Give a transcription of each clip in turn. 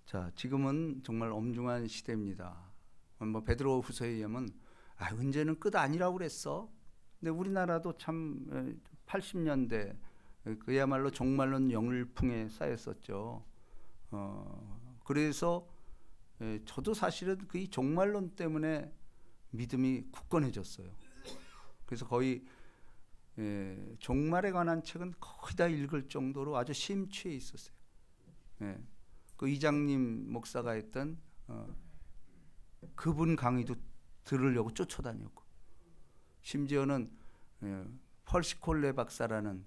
자, 지금은 정말 엄중한 시대입니다. 뭐 베드로후서에 의하면 언제는 끝 아니라고 그랬어. 근데 우리나라도 참 80년대 그야말로 종말론 영일풍에 쌓였었죠. 그래서 저도 사실은 그 이 종말론 때문에 믿음이 굳건해졌어요. 그래서 거의 종말에 관한 책은 거의 다 읽을 정도로 아주 심취해 있었어요. 그 이장님 목사가 했던 그분 강의도 들으려고 쫓아다녔고, 심지어는 펄시콜레 박사라는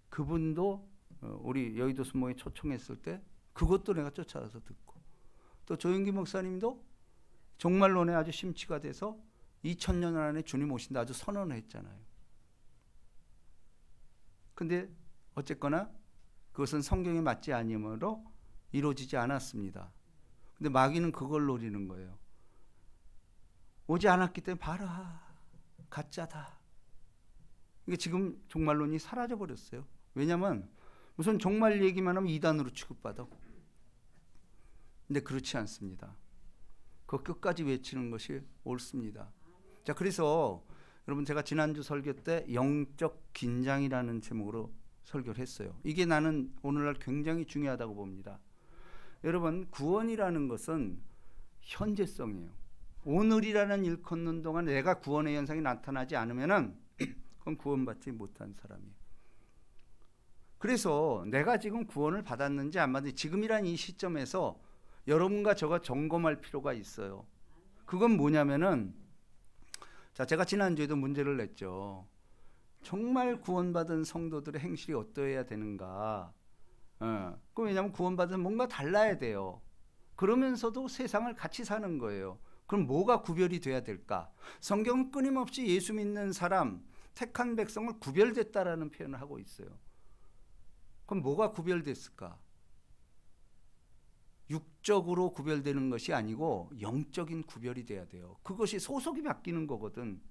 그분도 우리 여의도 순목에 초청했을 때 그것도 내가 쫓아가서 듣고, 또 조영기 목사님도 종말론에 아주 심취가 돼서 2000년 안에 주님 오신다 아주 선언을 했잖아요. 근데 어쨌거나 그것은 성경에 맞지 아니므로 이루어지지 않았습니다. 근데 마귀는 그걸 노리는 거예요. 오지 않았기 때문에 봐라, 가짜다. 이게 지금 종말론이 사라져 버렸어요. 왜냐하면 무슨 종말 얘기만 하면 이단으로 취급받아. 근데 그렇지 않습니다. 그 끝까지 외치는 것이 옳습니다. 자, 그래서 여러분, 제가 지난주 설교 때 영적 긴장이라는 제목으로 설교를 했어요. 이게 나는 오늘날 굉장히 중요하다고 봅니다. 여러분, 구원이라는 것은 현재성이에요. 오늘이라는 일컫는 동안 내가 구원의 현상이 나타나지 않으면은 그건 구원받지 못한 사람이에요. 그래서 내가 지금 구원을 받았는지 안 받았는지 지금이란 이 시점에서 여러분과 저가 점검할 필요가 있어요. 그건 뭐냐면은, 자, 제가 지난주에도 문제를 냈죠. 정말 구원받은 성도들의 행실이 어떠해야 되는가? 왜냐하면 구원받은 뭔가 달라야 돼요. 그러면서도 세상을 같이 사는 거예요. 그럼 뭐가 구별이 돼야 될까? 성경은 끊임없이 예수 믿는 사람, 택한 백성을 구별됐다라는 표현을 하고 있어요. 그럼 뭐가 구별됐을까? 육적으로 구별되는 것이 아니고 영적인 구별이 돼야 돼요. 그것이 소속이 바뀌는 거거든.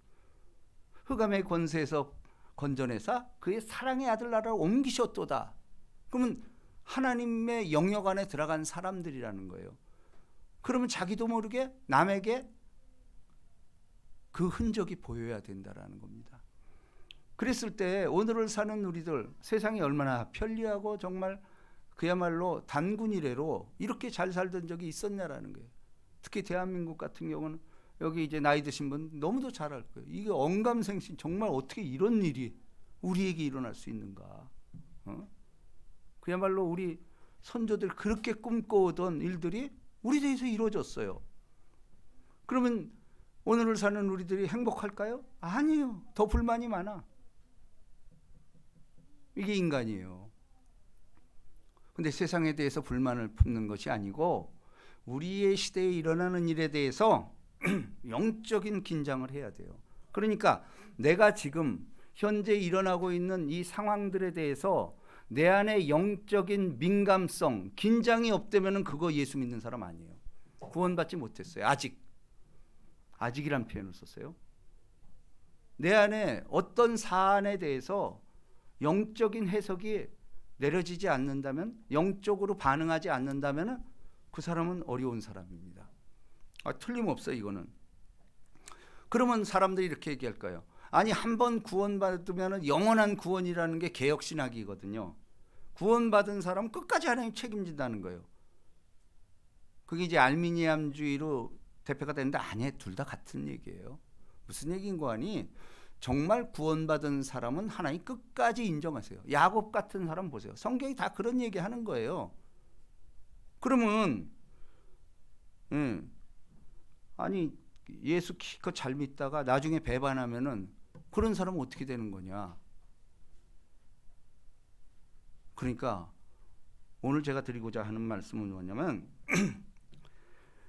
흑암의 권세에서 건져내사 그의 사랑의 아들 나라로 옮기셨도다. 그러면 하나님의 영역 안에 들어간 사람들이라는 거예요. 그러면 자기도 모르게 남에게 그 흔적이 보여야 된다라는 겁니다. 그랬을 때 오늘을 사는 우리들, 세상이 얼마나 편리하고 정말 그야말로 단군 이래로 이렇게 잘 살던 적이 있었냐라는 거예요. 특히 대한민국 같은 경우는 여기 이제 나이 드신 분 너무도 잘 알 거예요. 이게 언감생심, 정말 어떻게 이런 일이 우리에게 일어날 수 있는가? 그야말로 우리 선조들 그렇게 꿈꿔오던 일들이 우리 대에서 이루어졌어요. 그러면 오늘을 사는 우리들이 행복할까요? 아니에요. 더 불만이 많아. 이게 인간이에요. 근데 세상에 대해서 불만을 품는 것이 아니고 우리의 시대에 일어나는 일에 대해서 영적인 긴장을 해야 돼요. 그러니까 내가 지금 현재 일어나고 있는 이 상황들에 대해서 내 안에 영적인 민감성, 긴장이 없다면 그거 예수 믿는 사람 아니에요. 구원받지 못했어요. 아직이란 표현을 썼어요. 내 안에 어떤 사안에 대해서 영적인 해석이 내려지지 않는다면, 영적으로 반응하지 않는다면 그 사람은 어려운 사람입니다. 틀림없어요, 이거는. 그러면 사람들이 이렇게 얘기할 거예요. 아니, 한번 구원받으면 영원한 구원이라는 게 개혁신학이거든요. 구원받은 사람은 끝까지 하나님 책임진다는 거예요. 그게 이제 알미니안주의로 대표가 되는데 아니에요. 둘 다 같은 얘기예요. 무슨 얘기인 거 아니? 정말 구원받은 사람은 하나님 끝까지 인정하세요. 야곱 같은 사람 보세요. 성경이 다 그런 얘기 하는 거예요. 그러면 아니, 예수 기껏 잘 믿다가 나중에 배반하면은 그런 사람은 어떻게 되는 거냐? 그러니까 오늘 제가 드리고자 하는 말씀은 뭐냐면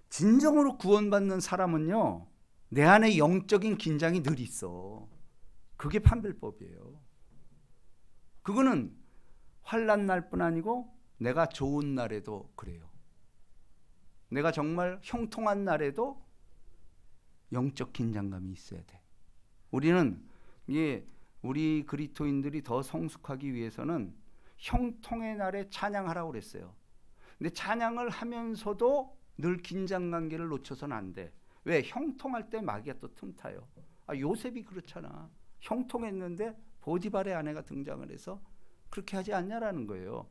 진정으로 구원받는 사람은요, 내 안에 영적인 긴장이 늘 있어. 그게 판별법이에요. 그거는 환난 날뿐 아니고 내가 좋은 날에도 그래요. 내가 정말 형통한 날에도 영적 긴장감이 있어야 돼. 우리는 우리 그리스도인들이 더 성숙하기 위해서는 형통의 날에 찬양하라고 그랬어요. 근데 찬양을 하면서도 늘 긴장 관계를 놓쳐서는 안 돼. 왜? 형통할 때 마귀가 또 틈타요. 요셉이 그렇잖아. 형통했는데 보디발의 아내가 등장을 해서 그렇게 하지 않냐라는 거예요.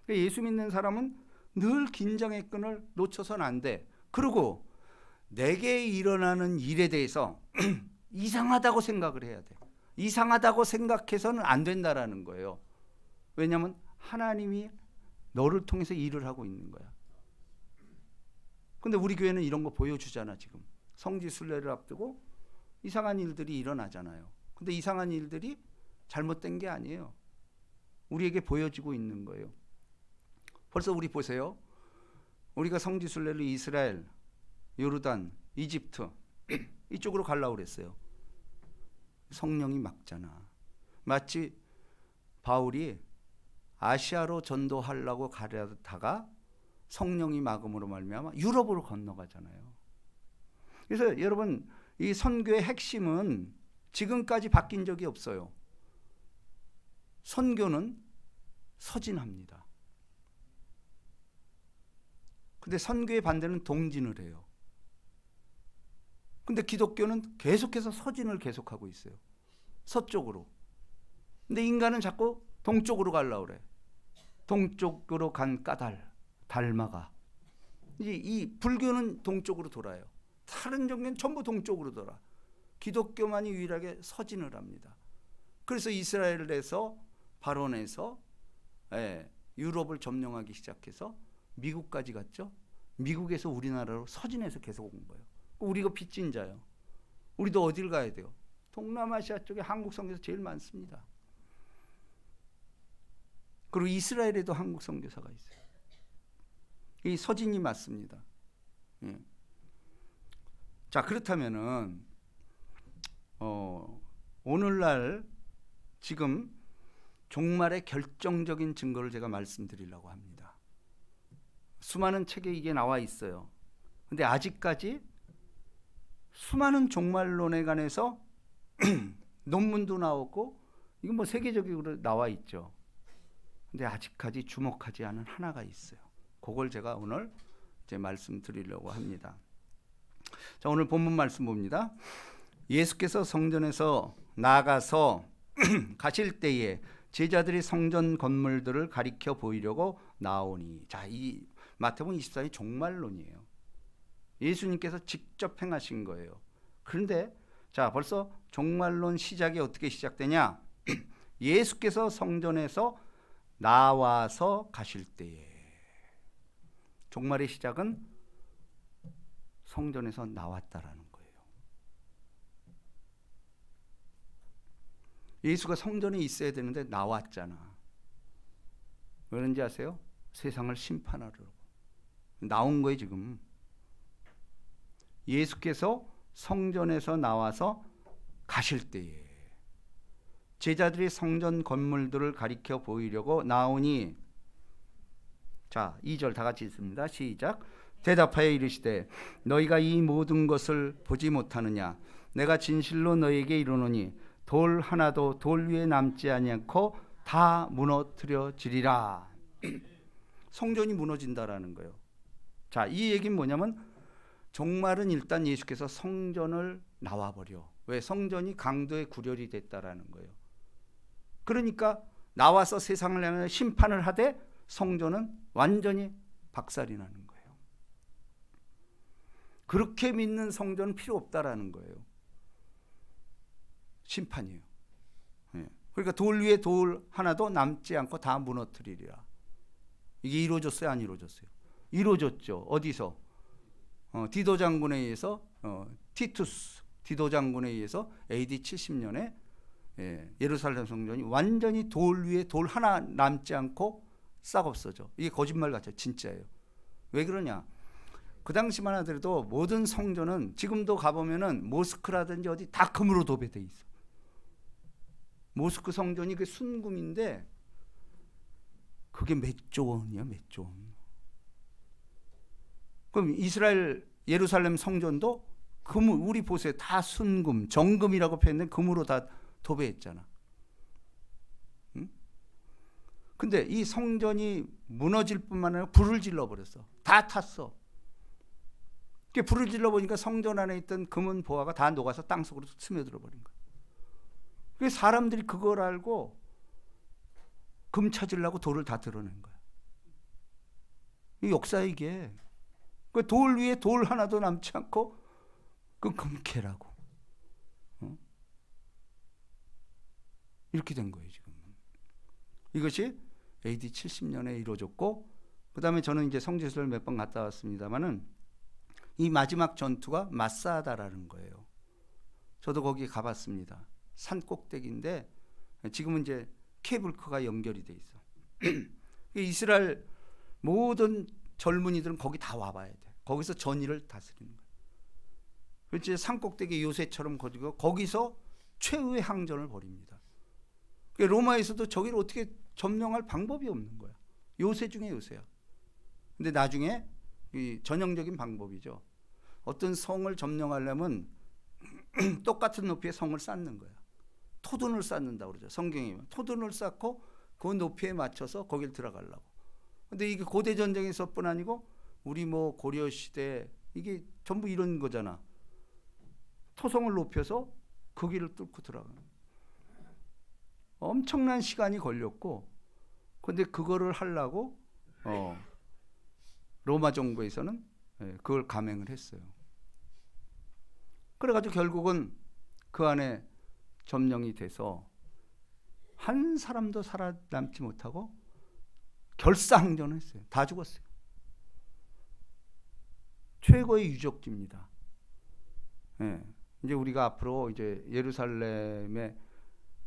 예수 믿는 사람은 늘 긴장의 끈을 놓쳐서는 안 돼. 그리고 내게 일어나는 일에 대해서 이상하다고 생각을 해야 돼. 이상하다고 생각해서는 안 된다라는 거예요. 왜냐하면 하나님이 너를 통해서 일을 하고 있는 거야. 근데 우리 교회는 이런 거 보여주잖아. 지금 성지 순례를 앞두고 이상한 일들이 일어나잖아요. 근데 이상한 일들이 잘못된 게 아니에요. 우리에게 보여지고 있는 거예요. 벌써 우리 보세요. 우리가 성지 순례를 이스라엘, 요르단, 이집트 이쪽으로 가려고 그랬어요. 성령이 막잖아. 마치 바울이 아시아로 전도하려고 가려다가 성령이 막음으로 말미암아 유럽으로 건너가잖아요. 그래서 여러분, 이 선교의 핵심은 지금까지 바뀐 적이 없어요. 선교는 서진합니다. 근데 선교의 반대는 동진을 해요. 근데 기독교는 계속해서 서진을 계속하고 있어요. 서쪽으로. 근데 인간은 자꾸 동쪽으로 가려고 그래. 동쪽으로 간 까닭, 달마가. 이 불교는 동쪽으로 돌아요. 다른 종교는 전부 동쪽으로 돌아. 기독교만이 유일하게 서진을 합니다. 그래서 이스라엘에서 발원해서 유럽을 점령하기 시작해서 미국까지 갔죠. 미국에서 우리나라로 서진해서 계속 온 거예요. 우리가 빚진자요. 우리도 어딜 가야 돼요? 동남아시아 쪽에 한국 선교사 제일 많습니다. 그리고 이스라엘에도 한국 선교사가 있어요. 이 서진이 맞습니다. 예. 자, 그렇다면은 오늘날 지금 종말의 결정적인 증거를 제가 말씀드리려고 합니다. 수많은 책에 이게 나와 있어요. 근데 아직까지 수많은 종말론에 관해서 논문도 나오고 이건 뭐 세계적으로 나와 있죠. 근데 아직까지 주목하지 않은 하나가 있어요. 그걸 제가 오늘 이제 말씀드리려고 합니다. 자, 오늘 본문 말씀 봅니다. 예수께서 성전에서 나가서 가실 때에 제자들이 성전 건물들을 가리켜 보이려고 나오니. 자, 이 마태복음 24이 종말론이에요. 예수님께서 직접 행하신 거예요. 그런데 자, 벌써 종말론 시작이 어떻게 시작되냐? 예수께서 성전에서 나와서 가실 때에. 종말의 시작은 성전에서 나왔다라는 거예요. 예수가 성전에 있어야 되는데 나왔잖아. 왜 그런지 아세요? 세상을 심판하려고 나온 거예요. 지금 예수께서 성전에서 나와서 가실 때에 제자들이 성전 건물들을 가리켜 보이려고 나오니. 자, 2절 다 같이 읽습니다. 시작. 대답하여 이르시되 너희가 이 모든 것을 보지 못하느냐? 내가 진실로 너희에게 이르노니 돌 하나도 돌 위에 남지 아니하고 다 무너뜨려지리라. 성전이 무너진다라는 거예요. 자, 이 얘기는 뭐냐면 종말은 일단 예수께서 성전을 나와버려. 왜? 성전이 강도의 구렬이 됐다라는 거예요. 그러니까 나와서 세상을 향해 심판을 하되 성전은 완전히 박살이 나는 거예요. 그렇게 믿는 성전은 필요 없다라는 거예요. 심판이에요. 그러니까 돌 위에 돌 하나도 남지 않고 다 무너뜨리리라. 이게 이루어졌어요? 안 이루어졌어요? 이루어졌죠. 어디서? 디도 장군에 의해서 티투스 디도 장군에 의해서 AD 70년에 예루살렘 성전이 완전히 돌 위에 돌 하나 남지 않고 싹 없어져. 이게 거짓말 같죠. 진짜예요. 왜 그러냐? 그 당시만 하더라도 모든 성전은 지금도 가보면은 모스크라든지 어디 다 금으로 도배돼 있어. 모스크 성전이 그 순금인데 그게 몇 조 원이야, 몇 조 원. 그럼 이스라엘 예루살렘 성전도 금, 우리 보세요. 다 순금, 정금이라고 표현된 금으로 다 도배했잖아. 응? 근데 이 성전이 무너질 뿐만 아니라 불을 질러버렸어. 다 탔어. 불을 질러보니까 성전 안에 있던 금은 보화가 다 녹아서 땅속으로 스며들어 버린 거야. 그래서 사람들이 그걸 알고 금 찾으려고 돌을 다 드러낸 거야. 이 역사야 이게. 그 돌 위에 돌 하나도 남지 않고 그 금캐라고. 이렇게 된 거예요 지금. 이것이 AD 70년에 이루어졌고, 그 다음에 저는 이제 성지순례를 몇 번 갔다 왔습니다만은 이 마지막 전투가 마사다라는 거예요. 저도 거기 가봤습니다. 산 꼭대기인데 지금은 이제 케이블카가 연결이 돼 있어. 이스라엘 모든 젊은이들은 거기 다 와봐야 돼. 거기서 전의를 다스리는 거예요. 그렇지, 산 꼭대기 요새처럼 거기서 최후의 항전을 벌입니다. 로마에서도 저기를 어떻게 점령할 방법이 없는 거야. 요새 중에 요새야. 근데 나중에 이 전형적인 방법이죠. 어떤 성을 점령하려면 똑같은 높이의 성을 쌓는 거야. 토둔을 쌓는다고 그러죠. 성경에 토둔을 쌓고 그 높이에 맞춰서 거길 들어가려고. 근데 이게 고대 전쟁에서뿐 아니고 우리 뭐 고려 시대 이게 전부 이런 거잖아. 토성을 높여서 그 길을 뚫고 들어가는. 엄청난 시간이 걸렸고, 근데 그거를 하려고 로마 정부에서는 그걸 감행을 했어요. 그래가지고 결국은 그 안에 점령이 돼서 한 사람도 살아남지 못하고 결사항전을 했어요. 다 죽었어요. 최고의 유적지입니다. 이제 우리가 앞으로 이제 예루살렘에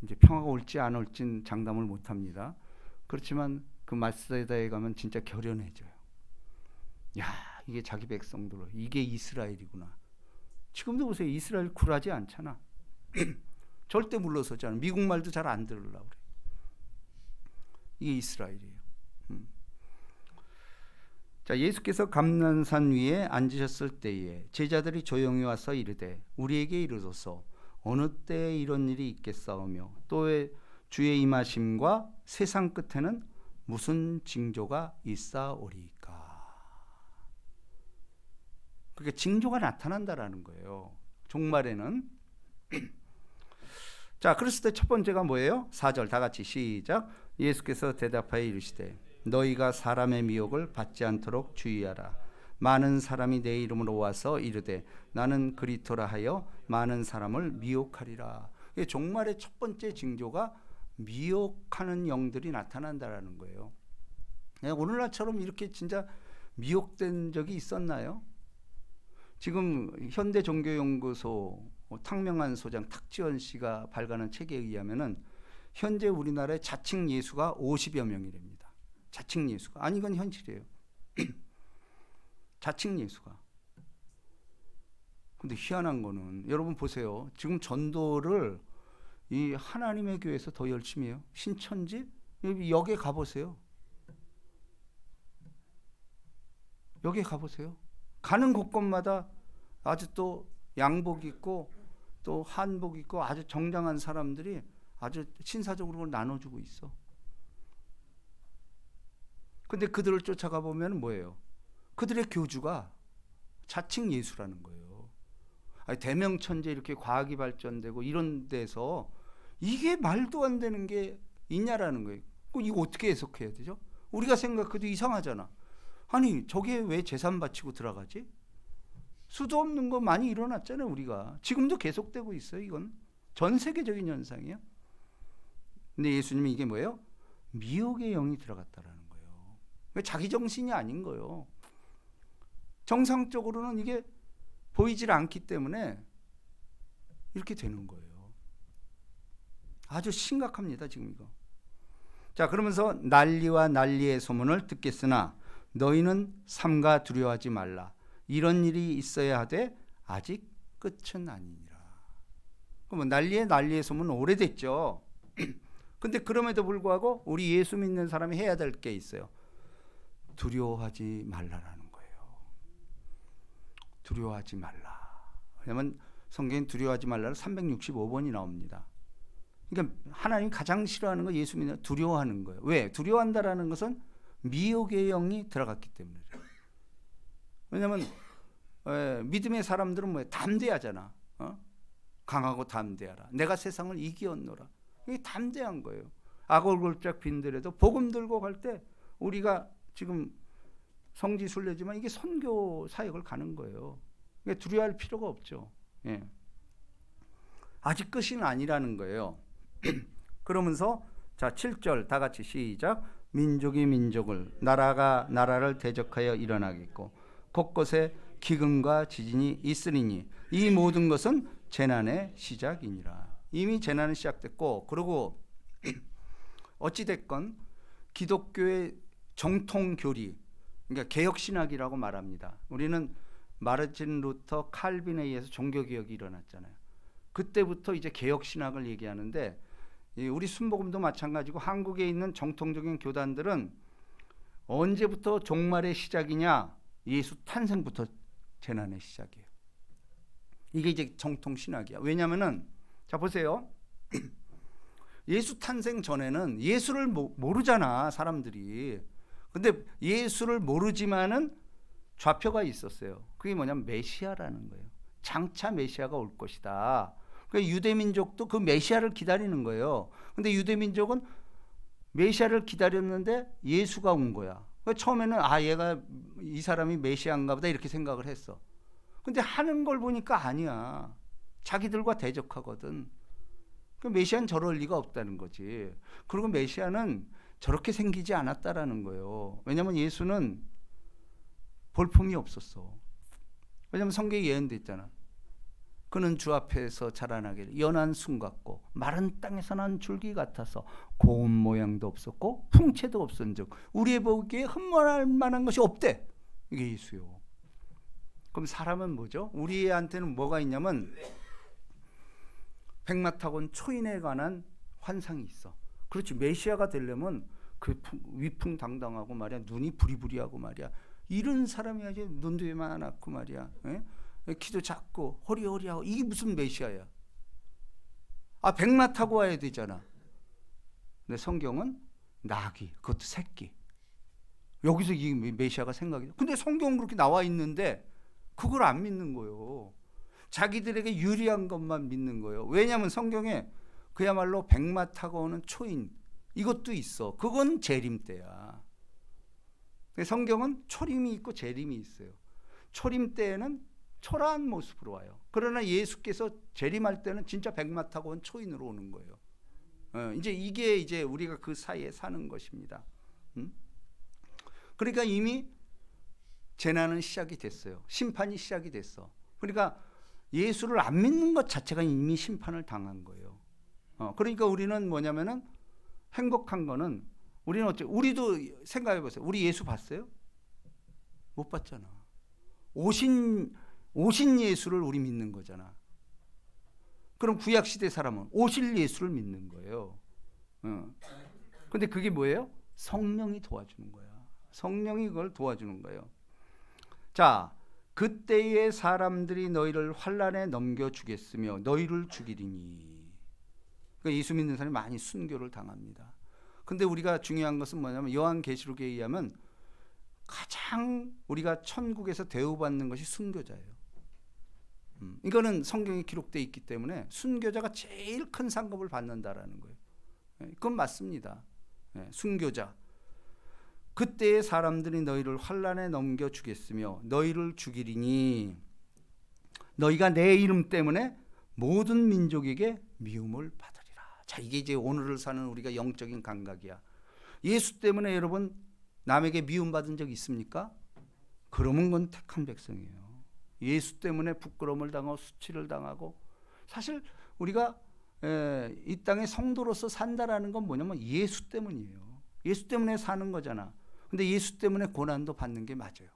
이제 평화가 올지 안 올지는 장담을 못 합니다. 그렇지만 그 마사다에 가면 진짜 결연해져요. 야, 이게 자기 백성들, 이게 이스라엘이구나. 지금도 보세요. 이스라엘 굴하지 않잖아. 절대 물러서지 않아. 미국 말도 잘 안 들으려고 그래. 이게 이스라엘이에요. 자, 예수께서 감난산 위에 앉으셨을 때에 제자들이 조용히 와서 이르되 우리에게 이르소서 어느 때에 이런 일이 있겠사오며 또 주의 임하심과 세상 끝에는 무슨 징조가 있사오리까. 그러니까 징조가 나타난다라는 거예요. 종말에는. 자, 그랬을 때 첫 번째가 뭐예요? 4절 다 같이 시작. 예수께서 대답하여 이르시되 너희가 사람의 미혹을 받지 않도록 주의하라. 많은 사람이 내 이름으로 와서 이르되 나는 그리스도라 하여 많은 사람을 미혹하리라. 종말의 첫 번째 징조가 미혹하는 영들이 나타난다라는 거예요. 오늘날처럼 이렇게 진짜 미혹된 적이 있었나요? 지금 현대종교연구소 탁명한 소장 탁지원 씨가 발간한 책에 의하면은 현재 우리나라의 자칭 예수가 50여 명이랍니다. 자칭 예수가. 아니, 이건 현실이에요. 자칭 예수가. 근데 희한한 거는 여러분 보세요. 지금 전도를 이 하나님의 교회에서 더 열심히 해요. 신천지 여기에 가보세요. 여기에 가보세요. 가는 곳곳마다 아주 또 양복 입고 또 한복 입고 아주 정장한 사람들이 아주 신사적으로 나눠주고 있어. 근데 그들을 쫓아가 보면 뭐예요? 그들의 교주가 자칭 예수라는 거예요. 아니, 대명천재 이렇게 과학이 발전되고 이런 데서 이게 말도 안 되는 게 있냐라는 거예요. 이거 어떻게 해석해야 되죠? 우리가 생각해도 이상하잖아. 아니, 저게 왜 제산 바치고 들어가지? 수도 없는 거 많이 일어났잖아요, 우리가. 지금도 계속되고 있어요, 이건. 전 세계적인 현상이에요. 근데 예수님이 이게 뭐예요? 미혹의 영이 들어갔다라는 거예요. 자기 정신이 아닌 거예요. 정상적으로는 이게 보이질 않기 때문에 이렇게 되는 거예요. 아주 심각합니다, 지금 이거. 자, 그러면서 난리와 난리의 소문을 듣겠으나 너희는 삼가 두려워하지 말라. 이런 일이 있어야 하되 아직 끝은 아니니라. 그러면 난리의 소문은 오래됐죠. 근데 그럼에도 불구하고 우리 예수 믿는 사람이 해야 될 게 있어요. 두려워하지 말라라는 거예요. 두려워하지 말라. 왜냐하면 성경에 두려워하지 말라는 365번이 나옵니다. 그러니까 하나님이 가장 싫어하는 거 예수 믿는 두려워하는 거예요. 왜? 두려워한다라는 것은 미혹의 영이 들어갔기 때문에. 왜냐하면 믿음의 사람들은 뭐예요? 담대하잖아. 강하고 담대하라. 내가 세상을 이기었노라. 이게 담대한 거예요. 악을골짝 빈들에도 복음 들고 갈 때 우리가 지금 성지순례지만 이게 선교 사역을 가는 거예요. 그러니까 두려워할 필요가 없죠. 예. 아직 끝이 아니라는 거예요. 그러면서 자 7절 다 같이 시작. 민족이 민족을 나라가 나라를 대적하여 일어나겠고 곳곳에 기근과 지진이 있으리니 이 모든 것은 재난의 시작이니라. 이미 재난은 시작됐고 그리고 어찌됐건 기독교의 정통교리 그러니까 개혁신학이라고 말합니다. 우리는 마르틴 루터 칼빈에 의해서 종교개혁이 일어났잖아요. 그때부터 이제 개혁신학을 얘기하는데 우리 순복음도 마찬가지고 한국에 있는 정통적인 교단들은 언제부터 종말의 시작이냐? 예수 탄생부터 재난의 시작이에요. 이게 이제 정통신학이야. 왜냐하면은 자 보세요. 예수 탄생 전에는 예수를 모르잖아 사람들이. 근데 예수를 모르지만은 좌표가 있었어요. 그게 뭐냐면 메시아라는 거예요. 장차 메시아가 올 것이다. 그러니까 유대민족도 그 메시아를 기다리는 거예요. 근데 유대민족은 메시아를 기다렸는데 예수가 온 거야. 그러니까 처음에는 얘가 이 사람이 메시아인가 보다 이렇게 생각을 했어. 근데 하는 걸 보니까 아니야. 자기들과 대적하거든. 그 메시아는 저럴 리가 없다는 거지. 그리고 메시아는 저렇게 생기지 않았다라는 거예요. 왜냐하면 예수는 볼품이 없었어. 왜냐하면 성경에 예언돼 있잖아. 그는 주 앞에서 자라나기를 연한 순 같고 마른 땅에서 난 줄기 같아서 고운 모양도 없었고 풍채도 없은즉 우리의 보기에 흠모할 만한 것이 없대. 이게 예수요. 그럼 사람은 뭐죠? 우리한테는 뭐가 있냐면 백마타곤 초인에 관한 환상이 있어. 그렇지. 메시아가 되려면 그 위풍당당하고 말이야. 눈이 부리부리하고 말이야. 이런 사람이야지. 눈도 요만하고 말이야. 에? 키도 작고 허리허리하고 이게 무슨 메시아야? 백마 타고 와야 되잖아. 근데 성경은 나귀, 그것도 새끼. 여기서 이 메시아가 생각이. 근데 성경은 그렇게 나와 있는데 그걸 안 믿는 거예요. 자기들에게 유리한 것만 믿는 거예요. 왜냐하면 성경에 그야말로 백마 타고 오는 초인 이것도 있어. 그건 재림 때야. 성경은 초림이 있고 재림이 있어요. 초림 때에는 초라한 모습으로 와요. 그러나 예수께서 재림할 때는 진짜 백마 타고 온 초인으로 오는 거예요. 이제 이게 이제 우리가 그 사이에 사는 것입니다. 그러니까 이미 재난은 시작이 됐어요. 심판이 시작이 됐어. 그러니까 예수를 안 믿는 것 자체가 이미 심판을 당한 거예요. 그러니까 우리는 뭐냐면은 행복한 거는 우리는 우리도 생각해 보세요. 우리 예수 봤어요? 못 봤잖아. 오신 예수를 우리 믿는 거잖아. 그럼 구약 시대 사람은 오실 예수를 믿는 거예요. 근데 그게 뭐예요? 성령이 도와주는 거야. 성령이 그걸 도와주는 거예요. 자, 그때의 사람들이 너희를 환난에 넘겨주겠으며 너희를 죽이리니. 그러니까 예수 믿는 사람이 많이 순교를 당합니다. 근데 우리가 중요한 것은 뭐냐면 요한계시록에 의하면 가장 우리가 천국에서 대우받는 것이 순교자예요. 이거는 성경에 기록되어 있기 때문에 순교자가 제일 큰 상급을 받는다라는 거예요. 그건 맞습니다. 순교자. 그때의 사람들이 너희를 환난에 넘겨주겠으며 너희를 죽이리니 너희가 내 이름 때문에 모든 민족에게 미움을 받으리라. 자, 이게 이제 오늘을 사는 우리가 영적인 감각이야. 예수 때문에 여러분 남에게 미움받은 적 있습니까? 그러면 그건 택한 백성이에요. 예수 때문에 부끄러움을 당하고 수치를 당하고 사실 우리가 이 땅의 성도로서 산다라는 건 뭐냐면 예수 때문이에요. 예수 때문에 사는 거잖아. 근데 예수 때문에 고난도 받는 게 맞아요.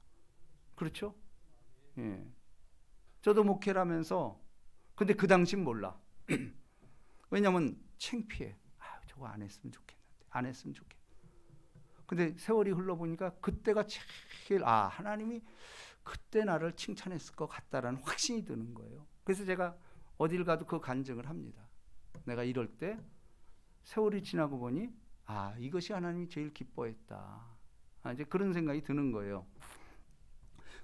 그렇죠? 예. 저도 목회를 하면서 근데 그 당시는 몰라. 왜냐면 창피해. 저거 안 했으면 좋겠는데. 안 했으면 좋겠는데. 근데 세월이 흘러보니까 그때가 제일 하나님이 그때 나를 칭찬했을 것 같다라는 확신이 드는 거예요. 그래서 제가 어딜 가도 그 간증을 합니다. 내가 이럴 때 세월이 지나고 보니 이것이 하나님이 제일 기뻐했다. 이제 그런 생각이 드는 거예요.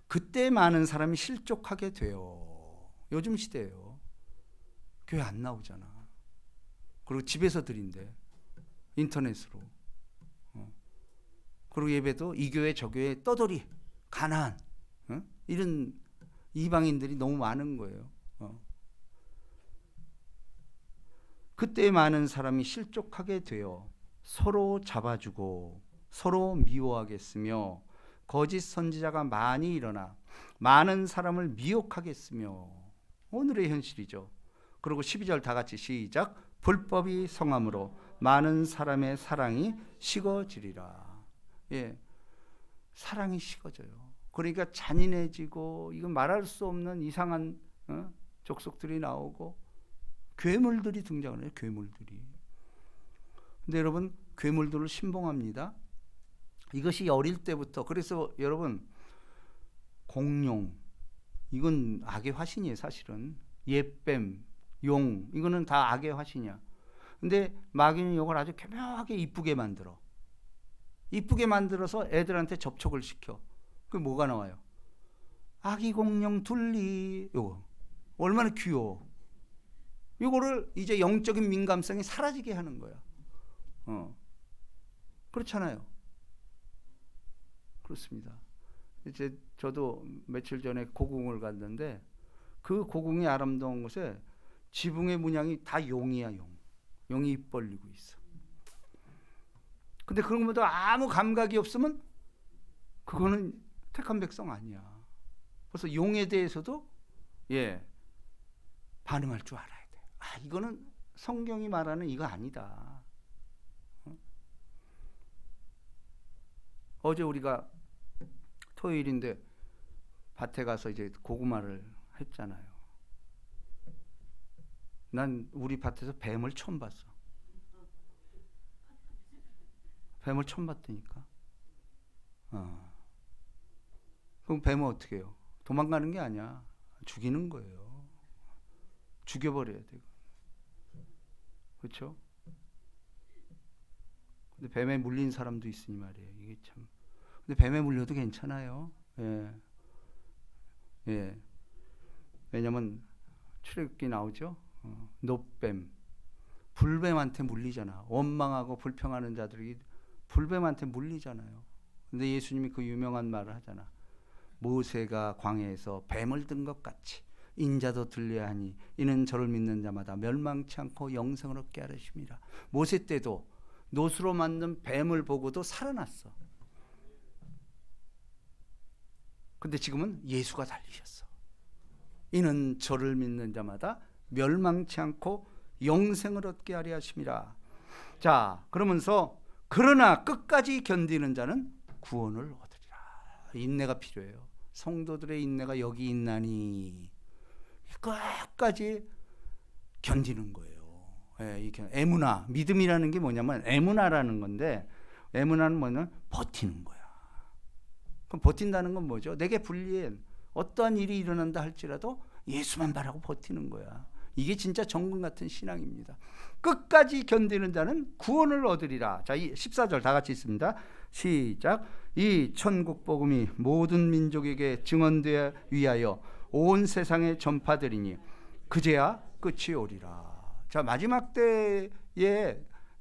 그때 많은 사람이 실족하게 돼요. 요즘 시대예요. 교회 안 나오잖아. 그리고 집에서 드린대. 인터넷으로. 그리고 예배도 이 교회 저 교회 떠돌이 가난 이런 이방인들이 너무 많은 거예요. 그때 많은 사람이 실족하게 되어 서로 잡아주고 서로 미워하겠으며 거짓 선지자가 많이 일어나 많은 사람을 미혹하겠으며 오늘의 현실이죠. 그리고 12절 다 같이 시작. 불법이 성함으로 많은 사람의 사랑이 식어지리라. 예, 사랑이 식어져요. 그러니까 잔인해지고 이건 말할 수 없는 이상한 족속들이 나오고 괴물들이 등장을 해요. 괴물들이. 근데 여러분 괴물들을 신봉합니다. 이것이 어릴 때부터. 그래서 여러분 공룡 이건 악의 화신이에요. 사실은 옛뱀, 용 이거는 다 악의 화신이야. 근데 마귀는 이걸 아주 교묘하게 이쁘게 만들어. 이쁘게 만들어서 애들한테 접촉을 시켜. 그게 뭐가 나와요? 아기 공룡 둘리. 요거 얼마나 귀여워. 요거를 이제 영적인 민감성이 사라지게 하는 거야. 그렇잖아요. 그렇습니다. 이제 저도 며칠 전에 고궁을 갔는데 그 고궁의 아름다운 곳에 지붕의 문양이 다 용이야. 용이 입 벌리고 있어. 근데 그런 것도 아무 감각이 없으면 그거는 택한 백성 아니야. 그래서 용에 대해서도 반응할 줄 알아야 돼. 이거는 성경이 말하는 이거 아니다. 어제 우리가 토요일인데 밭에 가서 이제 고구마를 했잖아요. 난 우리 밭에서 뱀을 처음 봤어. 뱀을 처음 봤다니까. 그럼 뱀은 어떻게 해요? 도망가는 게 아니야. 죽이는 거예요. 죽여버려야 돼. 그렇죠? 근데 뱀에 물린 사람도 있으니 말이에요. 이게 참. 근데 뱀에 물려도 괜찮아요. 왜냐면 출애굽기 나오죠. 놋뱀, 불뱀한테 물리잖아. 원망하고 불평하는 자들이 불뱀한테 물리잖아요. 근데 예수님이 그 유명한 말을 하잖아. 모세가 광야에서 뱀을 든 것 같이 인자도 들려야 하니 이는 저를 믿는 자마다 멸망치 않고 영생을 얻게 하려심이라. 모세 때도 놋으로 만든 뱀을 보고도 살아났어. 근데 지금은 예수가 달리셨어. 이는 저를 믿는 자마다 멸망치 않고 영생을 얻게 하려 하심이라. 자, 그러면서 그러나 끝까지 견디는 자는 구원을 얻으리라. 인내가 필요해요. 성도들의 인내가 여기 있나니 끝까지 견디는 거예요. 에무나, 믿음이라는 게 뭐냐면 에무나라는 건데, 에무나는 뭐냐면 버티는 거야. 그럼 버틴다는 건 뭐죠? 내게 불리한 어떠한 일이 일어난다 할지라도 예수만 바라고 버티는 거야. 이게 진짜 정금 같은 신앙입니다. 끝까지 견디는 자는 구원을 얻으리라. 자, 14절 다 같이 있습니다. 시작. 이 천국 복음이 모든 민족에게 증언되어 위하여 온 세상에 전파되리니 그제야 끝이 오리라. 자, 마지막 때에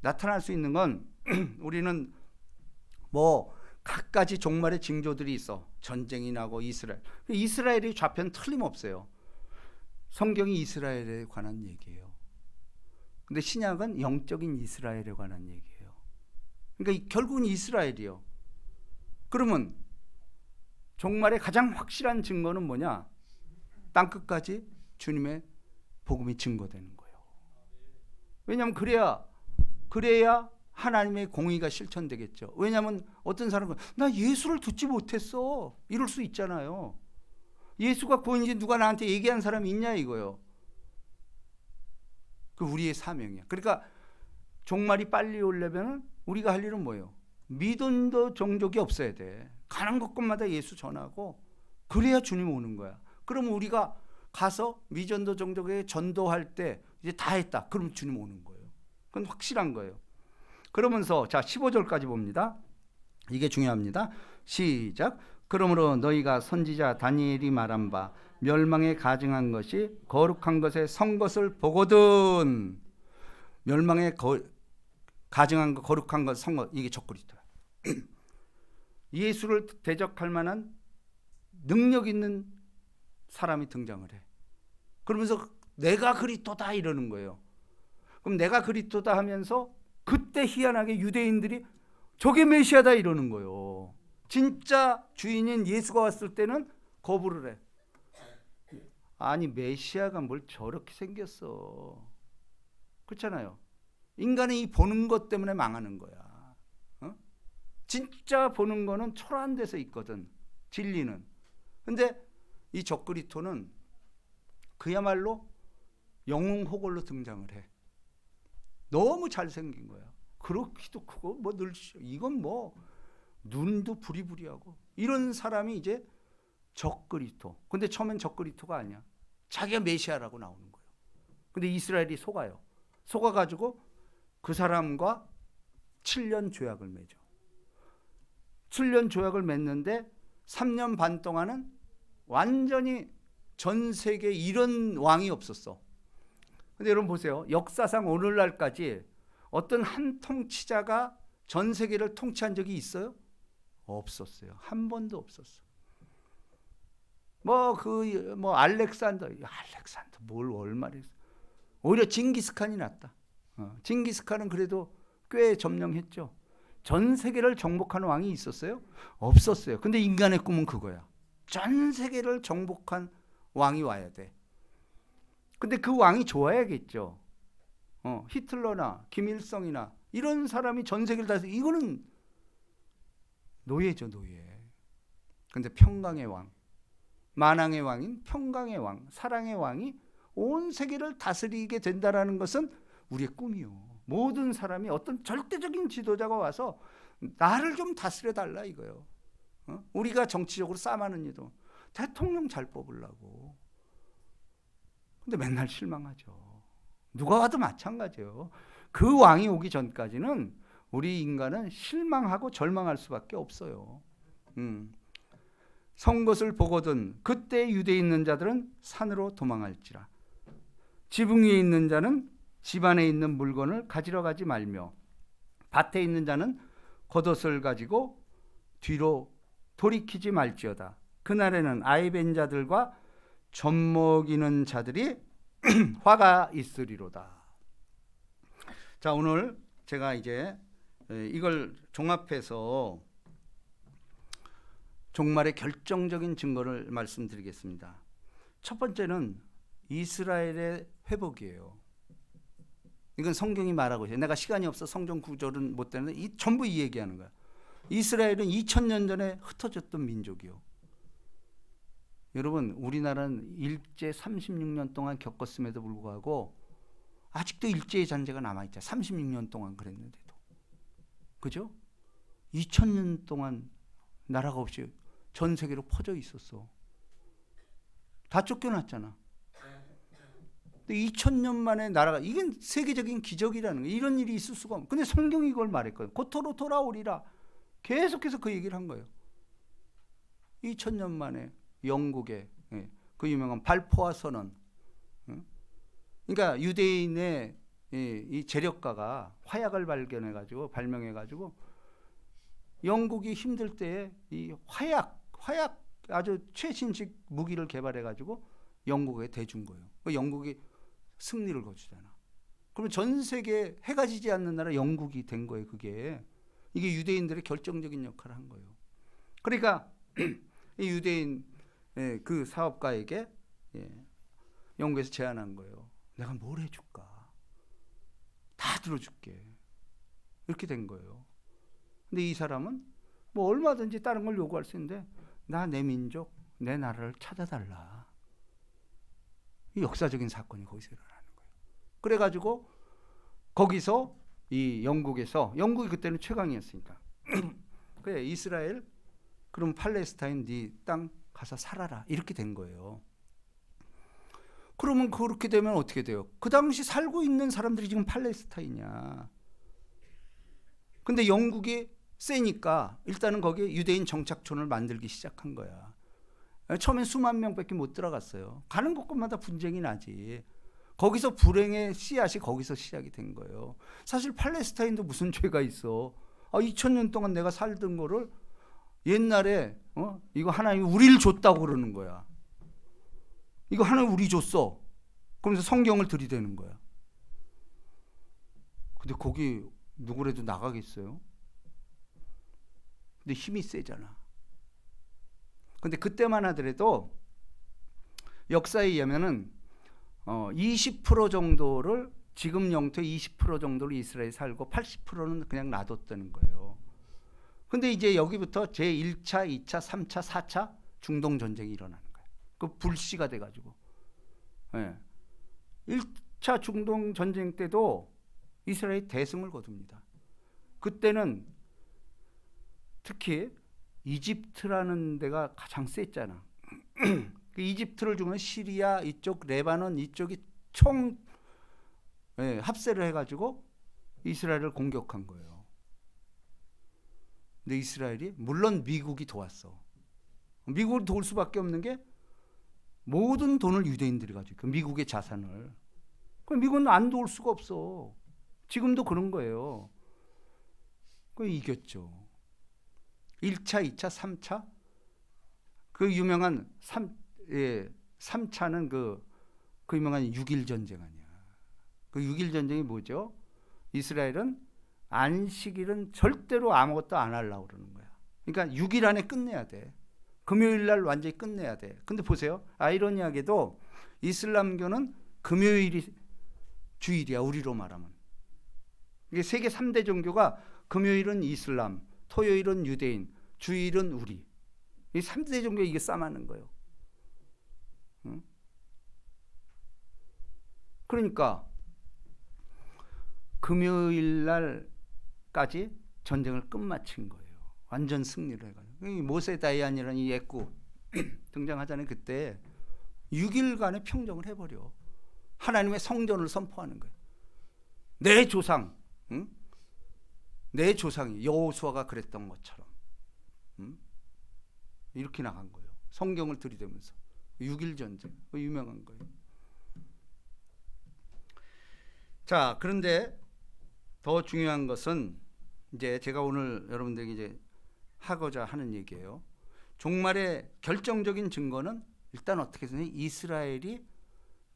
나타날 수 있는 건 우리는 갖가지 종말의 징조들이 있어. 전쟁이 나고 이스라엘이 좌편 틀림없어요. 성경이 이스라엘에 관한 얘기예요. 근데 신약은 영적인 이스라엘에 관한 얘기예요. 그러니까 결국은 이스라엘이요. 그러면 종말의 가장 확실한 증거는 뭐냐? 땅끝까지 주님의 복음이 증거되는 거예요. 왜냐하면 그래야 하나님의 공의가 실천되겠죠. 왜냐하면 어떤 사람은 나 예수를 듣지 못했어. 이럴 수 있잖아요. 예수가 구원인지 누가 나한테 얘기한 사람이 있냐 이거요. 그 우리의 사명이야. 그러니까 종말이 빨리 오려면 우리가 할 일은 뭐예요? 믿음도 종족이 없어야 돼. 가는 곳곳마다 예수 전하고 그래야 주님 오는 거야. 그럼 우리가 가서 미전도 종족에게 전도할 때 이제 다 했다. 그럼 주님 오는 거예요. 그건 확실한 거예요. 그러면서 자 15절까지 봅니다. 이게 중요합니다. 시작. 그러므로 너희가 선지자 다니엘이 말한 바 멸망에 가증한 것이 거룩한 것에 선 것을 보거든. 멸망에 가증한 것, 거룩한 것, 선 것, 이게 적그리스도야. 예수를 대적할 만한 능력 있는 사람이 등장을 해. 그러면서 내가 그리스도다 이러는 거예요. 그럼 내가 그리스도다 하면서 그때 희한하게 유대인들이 저게 메시아다 이러는 거예요. 진짜 주인인 예수가 왔을 때는 거부를 해. 아니 메시아가 뭘 저렇게 생겼어. 그렇잖아요. 인간이 이 보는 것 때문에 망하는 거야. 어? 진짜 보는 거는 초라한 데서 있거든. 진리는. 근데 이 적그리스도는 그야말로 영웅호걸로 등장을 해. 너무 잘생긴 거야. 그렇기도 크고 뭐 늘 이건 뭐 눈도 부리부리하고 이런 사람이 이제 적그리스도. 근데 처음엔 적그리스도가 아니야. 자기가 메시아라고 나오는 거예요. 근데 이스라엘이 속아요. 속아가지고 그 사람과 7년 조약을 맺어. 7년 조약을 맺는데 3년 반 동안은 완전히 전 세계에 이런 왕이 없었어. 근데 여러분 보세요. 역사상 오늘날까지 어떤 한 통치자가 전 세계를 통치한 적이 있어요? 없었어요. 한 번도 없었어. 알렉산더 뭘 얼마나 했어. 오히려 징기스칸이 낫다. 징기스칸은 그래도 꽤 점령했죠. 전 세계를 정복한 왕이 있었어요? 없었어요. 근데 인간의 꿈은 그거야. 전 세계를 정복한 왕이 와야 돼. 근데 그 왕이 좋아야겠죠. 히틀러나 김일성이나 이런 사람이 전 세계를 다 해서 이거는 노예죠, 노예. 근데 평강의 왕, 만왕의 왕인 평강의 왕, 사랑의 왕이 온 세계를 다스리게 된다라는 것은 우리의 꿈이요. 모든 사람이 어떤 절대적인 지도자가 와서 나를 좀 다스려 달라 이거요. 우리가 정치적으로 싸움하는 이도 대통령 잘 뽑으려고. 근데 맨날 실망하죠. 누가 와도 마찬가지예요. 그 왕이 오기 전까지는 우리 인간은 실망하고 절망할 수밖에 없어요. 선 것을 보거든 그때 유대에 있는 자들은 산으로 도망할지라. 지붕 위에 있는 자는 집 안에 있는 물건을 가지러 가지 말며 밭에 있는 자는 겉옷을 가지고 뒤로 돌이키지 말지어다. 그날에는 아이 벤 자들과 젖먹이는 자들이 화가 있으리로다. 자, 오늘 제가 이제 이걸 종합해서 종말의 결정적인 증거를 말씀드리겠습니다. 첫 번째는 이스라엘의 회복이에요. 이건 성경이 말하고 있어요. 내가 시간이 없어 성경 구절은 못 되는데 전부 이 얘기하는 거야. 이스라엘은 2000년 전에 흩어졌던 민족이요. 여러분 우리나라는 일제 36년 동안 겪었음에도 불구하고 아직도 일제의 잔재가 남아있죠. 36년 동안 그랬는데도. 그죠? 2000년 동안 나라가 없이 전 세계로 퍼져 있었어. 다 쫓겨났잖아. 2000년 만에 나라가, 이게 세계적인 기적이라는 거예요. 이런 일이 있을 수가 없어. 근데 성경이 이걸 말했거든. 고토로 돌아오리라. 계속해서 그 얘기를 한 거예요. 2000년 만에 영국의 그 유명한 발포화 선언. 그러니까 유대인의 이 재력가가 화약을 발명해가지고 영국이 힘들 때에 이 화약 아주 최신식 무기를 개발해가지고 영국에 대준 거예요. 영국이 승리를 거두잖아. 그러면 전 세계 해가 지지 않는 나라 영국이 된 거예요. 이게 유대인들의 결정적인 역할을 한 거예요. 그러니까 이 유대인 그 사업가에게 영국에서 제안한 거예요. 내가 뭘 해줄까? 다 들어줄게. 이렇게 된 거예요. 근데 이 사람은 뭐 얼마든지 다른 걸 요구할 수 있는데 나 내 민족, 내 나라를 찾아달라. 이 역사적인 사건이 거기서 일어나는 거예요. 그래가지고 거기서 이 영국이 그때는 최강이었으니까 그래 이스라엘 그럼 팔레스타인 네 땅 가서 살아라 이렇게 된 거예요. 그러면 그렇게 되면 어떻게 돼요? 그 당시 살고 있는 사람들이 지금 팔레스타인이야. 근데 영국이 세니까 일단은 거기에 유대인 정착촌을 만들기 시작한 거야. 처음엔 수만 명밖에 못 들어갔어요. 가는 곳곳마다 분쟁이 나지. 거기서 불행의 씨앗이 거기서 시작이 된 거예요. 사실 팔레스타인도 무슨 죄가 있어. 2000년 동안 내가 살던 거를 옛날에 이거 하나님이 우리를 줬다고 그러는 거야. 이거 하나님 우리 줬어. 그러면서 성경을 들이대는 거야. 근데 거기 누구라도 나가겠어요? 근데 힘이 세잖아. 근데 그때만 하더라도 역사에 의하면은 20% 정도를 지금 영토의 20% 정도를 이스라엘이 살고 80%는 그냥 놔뒀다는 거예요. 근데 이제 여기부터 제1차, 2차, 3차, 4차 중동 전쟁이 일어나는 거예요. 그 불씨가 돼가지고. 네. 1차 중동 전쟁 때도 이스라엘이 대승을 거둡니다. 그때는 특히 이집트라는 데가 가장 셌잖아. 그 이집트를 주면 시리아 이쪽, 레바논 이쪽이 총 합세를 해가지고 이스라엘을 공격한 거예요. 근데 이스라엘이 물론 미국이 도왔어. 미국을 도울 수밖에 없는 게 모든 돈을 유대인들이 가지고 있고 미국의 자산을. 그럼 미국은 안 도울 수가 없어. 지금도 그런 거예요. 그 이겼죠. 1차, 2차, 3차 그 유명한 3차는 그 유명한 6.1 전쟁 아니야. 그 6.1 전쟁이 뭐죠? 이스라엘은 안식일은 절대로 아무것도 안 하려고 그러는 거야. 그러니까 6일 안에 끝내야 돼. 금요일 날 완전히 끝내야 돼. 근데 보세요. 아이러니하게도 이슬람교는 금요일이 주일이야. 우리로 말하면. 이게 세계 3대 종교가 금요일은 이슬람, 토요일은 유대인, 주일은 우리. 이 3대 종교 이게 싸맞는 거예요. 응? 그러니까 금요일 날까지 전쟁을 끝마친 거예요. 완전 승리를 해가지고. 모세 다이안이라는 이 애구 등장하잖아요. 그때 6일간의 평정을 해버려. 하나님의 성전을 선포하는 거예요. 내 조상, 응? 내 조상이 여호수아가 그랬던 것처럼 이렇게 나간 거예요. 성경을 들이대면서 6.1 전쟁 유명한 거예요. 자, 그런데 더 중요한 것은 이제 제가 오늘 여러분들에게 이제 하고자 하는 얘기예요. 종말의 결정적인 증거는 일단 어떻게 해서는 이스라엘이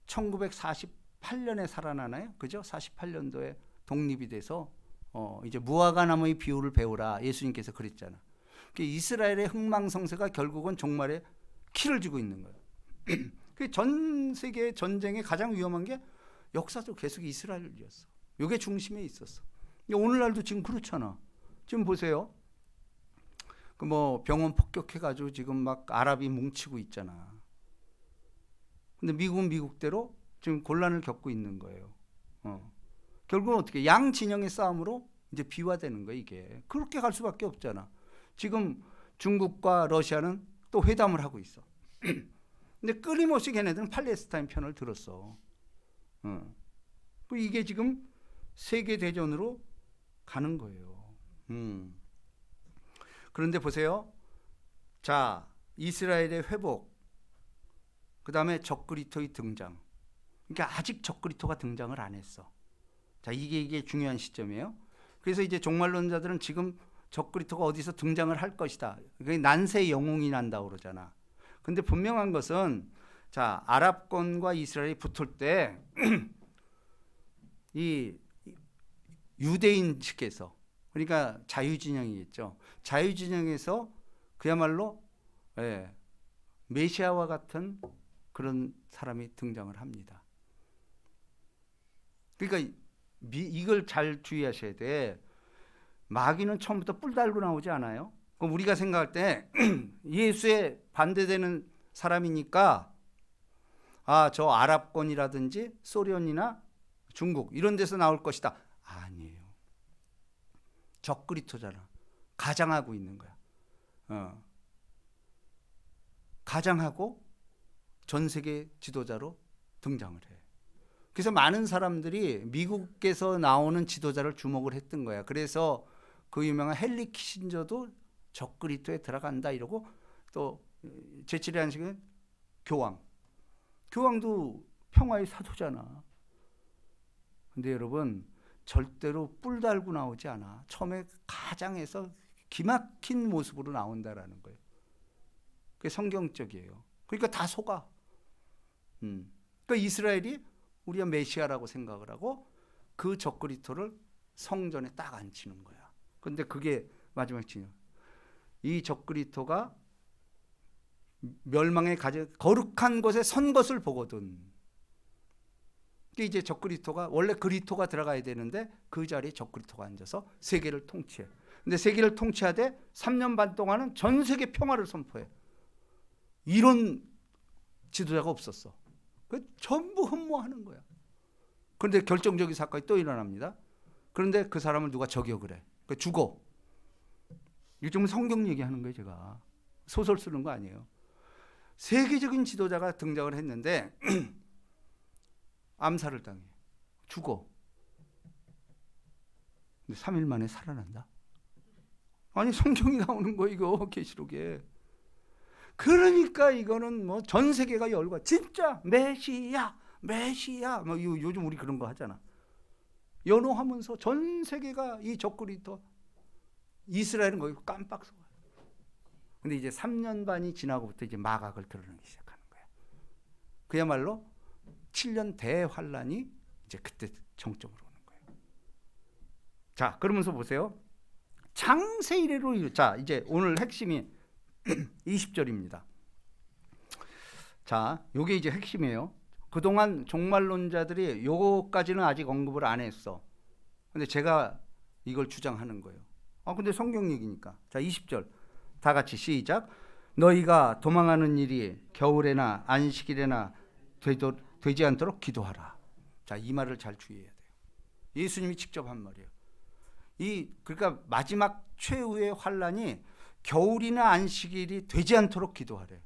1948년에 살아나나요? 그죠? 48년도에 독립이 돼서 이제 무화과 나무의 비유를 배우라 예수님께서 그랬잖아. 이스라엘의 흥망성쇠가 결국은 종말에 키를 쥐고 있는 거예요. 전 세계 전쟁의 가장 위험한 게 역사적으로 계속 이스라엘이었어. 이게 중심에 있었어. 오늘날도 지금 그렇잖아. 지금 보세요. 그 뭐 병원 폭격해가지고 지금 막 아랍이 뭉치고 있잖아. 근데 미국은 미국대로 지금 곤란을 겪고 있는 거예요. 결국은 어떻게 양 진영의 싸움으로 이제 비화되는 거예요. 이게 그렇게 갈 수밖에 없잖아. 지금 중국과 러시아는 또 회담을 하고 있어. 근데 끊임없이 걔네들은 팔레스타인 편을 들었어. 이게 지금 세계 대전으로 가는 거예요. 그런데 보세요. 자, 이스라엘의 회복, 그 다음에 적그리스도의 등장. 그러니까 아직 적그리스도가 등장을 안 했어. 자, 이게 중요한 시점이에요. 그래서 이제 종말론자들은 지금 적그리스도가 어디서 등장을 할 것이다. 그게 난세의 영웅이 난다고 그러잖아. 근데 분명한 것은 자, 아랍권과 이스라엘이 붙을 때 이 유대인 측에서 그러니까 자유진영이겠죠. 자유진영에서 그야말로 메시아와 같은 그런 사람이 등장을 합니다. 그러니까 이걸 잘 주의하셔야 돼. 마귀는 처음부터 뿔 달고 나오지 않아요. 그럼 우리가 생각할 때 예수에 반대되는 사람이니까 저 아랍권이라든지 소련이나 중국 이런 데서 나올 것이다. 아니에요. 적그리스도잖아. 가장하고 있는 거야. 가장하고 전 세계 지도자로 등장을 해. 그래서 많은 사람들이 미국에서 나오는 지도자를 주목을 했던 거야. 그래서 그 유명한 헨리 키신저도 적그리스도에 들어간다 이러고, 또 제7의 안식은 교황도 평화의 사도잖아. 근데 여러분, 절대로 뿔 달고 나오지 않아. 처음에 가장해서 기막힌 모습으로 나온다라는 거예요. 그게 성경적이에요. 그러니까 다 속아. 그러니까 이스라엘이 우리가 메시아라고 생각을 하고 그 적그리스도를 성전에 딱 앉히는 거야. 그런데 그게 마지막 진영. 이 적그리스도가 멸망의 거룩한 곳에 선 것을 보거든. 이제 적그리스도가 원래 그리스도가 들어가야 되는데 그 자리에 적그리스도가 앉아서 세계를 통치해. 근데 세계를 통치하되 3년 반 동안은 전 세계 평화를 선포해. 이런 지도자가 없었어. 전부 흠모하는 거야. 그런데 결정적인 사건이 또 일어납니다. 그런데 그 사람을 누가 저격을 해. 죽어. 요즘은 성경 얘기하는 거예요. 제가 소설 쓰는 거 아니에요. 세계적인 지도자가 등장을 했는데 암살을 당해. 죽어. 근데 3일 만에 살아난다. 아니 성경이 나오는 거 이거 계시록에. 그러니까 이거는 뭐 전 세계가 열과 진짜 메시아 뭐 요즘 우리 그런 거 하잖아. 연호하면서 전 세계가 이 적그리스도 이스라엘은 거기 깜빡 속아요. 근데 이제 3년 반이 지나고부터 이제 마각을 드러내기 시작하는 거야. 그야말로 7년 대환란이 이제 그때 정점으로 오는 거예요. 자, 그러면서 보세요. 창세 이래로, 자, 이제 오늘 핵심이 20절입니다. 자, 요게 이제 핵심이에요. 그동안 종말론자들이 요거까지는 아직 언급을 안 했어. 근데 제가 이걸 주장하는 거예요. 근데 성경 얘기니까. 자, 20절. 다 같이 시작. 너희가 도망하는 일이 겨울에나 안식일에나 되지 않도록 기도하라. 자, 이 말을 잘 주의해야 돼요. 예수님이 직접 한 말이에요. 그러니까 마지막 최후의 환란이 겨울이나 안식일이 되지 않도록 기도하래.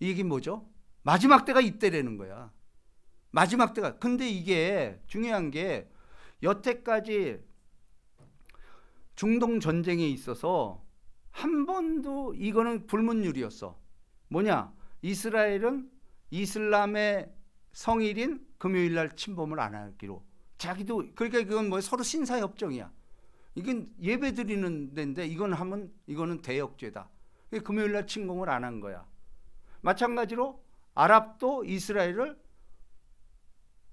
이 얘기 뭐죠? 마지막 때가 이때라는 거야. 마지막 때가. 근데 이게 중요한 게 여태까지 중동 전쟁에 있어서 한 번도 이거는 불문율이었어. 뭐냐? 이스라엘은 이슬람의 성일인 금요일 날 침범을 안 하기로. 자기도, 그러니까 그건 뭐 서로 신사협정이야. 이건 예배 드리는 데인데 이거는 대역죄다. 금요일 날 침공을 안 한 거야. 마찬가지로 아랍도 이스라엘을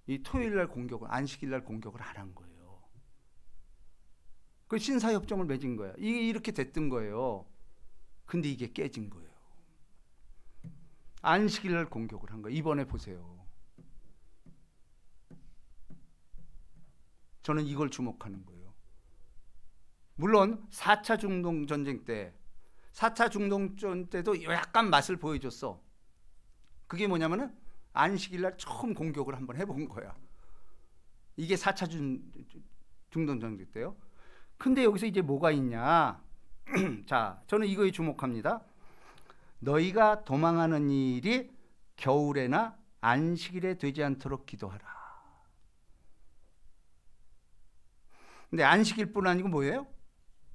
이 토요일 날 공격을, 안식일 날 공격을 안 한 거예요. 그 신사협정을 맺은 거야. 이게 이렇게 됐던 거예요. 근데 이게 깨진 거예요. 안식일 날 공격을 한 거예요. 이번에 보세요. 저는 이걸 주목하는 거예요. 물론 4차 중동 전쟁 때, 4차 중동전 때도 약간 맛을 보여줬어. 그게 뭐냐면은 안식일 날 처음 공격을 한번 해본 거야. 이게 4차 중동 전쟁 때요. 근데 여기서 이제 뭐가 있냐? 자, 저는 이거에 주목합니다. 너희가 도망하는 일이 겨울에나 안식일에 되지 않도록 기도하라. 근데 안식일뿐 아니고 뭐예요?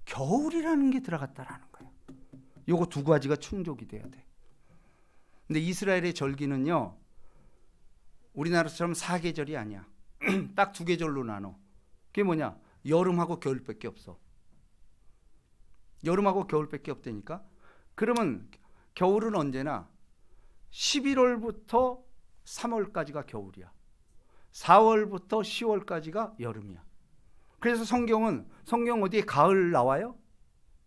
겨울이라는 게 들어갔다라는 거예요. 요거 두 가지가 충족이 돼야 돼. 근데 이스라엘의 절기는요, 우리나라처럼 4계절이 아니야. 딱 2계절로 나눠. 그게 뭐냐? 여름하고 겨울밖에 없어. 여름하고 겨울밖에 없다니까. 그러면 겨울은 언제나 11월부터 3월까지가 겨울이야. 4월부터 10월까지가 여름이야. 그래서 성경 어디에 가을 나와요?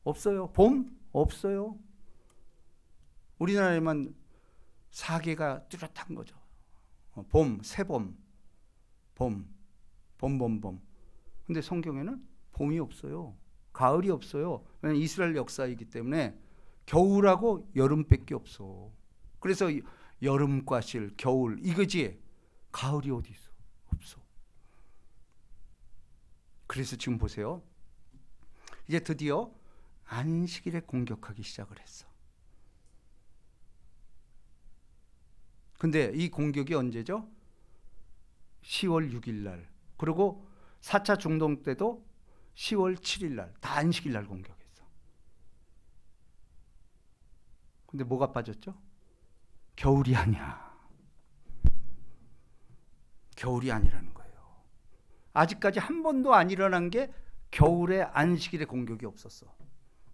없어요. 봄? 없어요. 우리나라에만 4개가 뚜렷한 거죠. 봄, 새봄, 봄. 근데 성경에는 봄이 없어요. 가을이 없어요. 왜냐하면 이스라엘 역사이기 때문에 겨울하고 여름밖에 없어. 그래서 여름과 실, 겨울 이거지. 가을이 어디 있어? 없어. 그래서 지금 보세요. 이제 드디어 안식일에 공격하기 시작을 했어. 근데 이 공격이 언제죠? 10월 6일 날. 그리고 4차 중동 때도 10월 7일 날, 다 안식일 날 공격했어. 근데 뭐가 빠졌죠? 겨울이 아니야. 겨울이 아니라는 거예요. 아직까지 한 번도 안 일어난 게 겨울에 안식일에 공격이 없었어.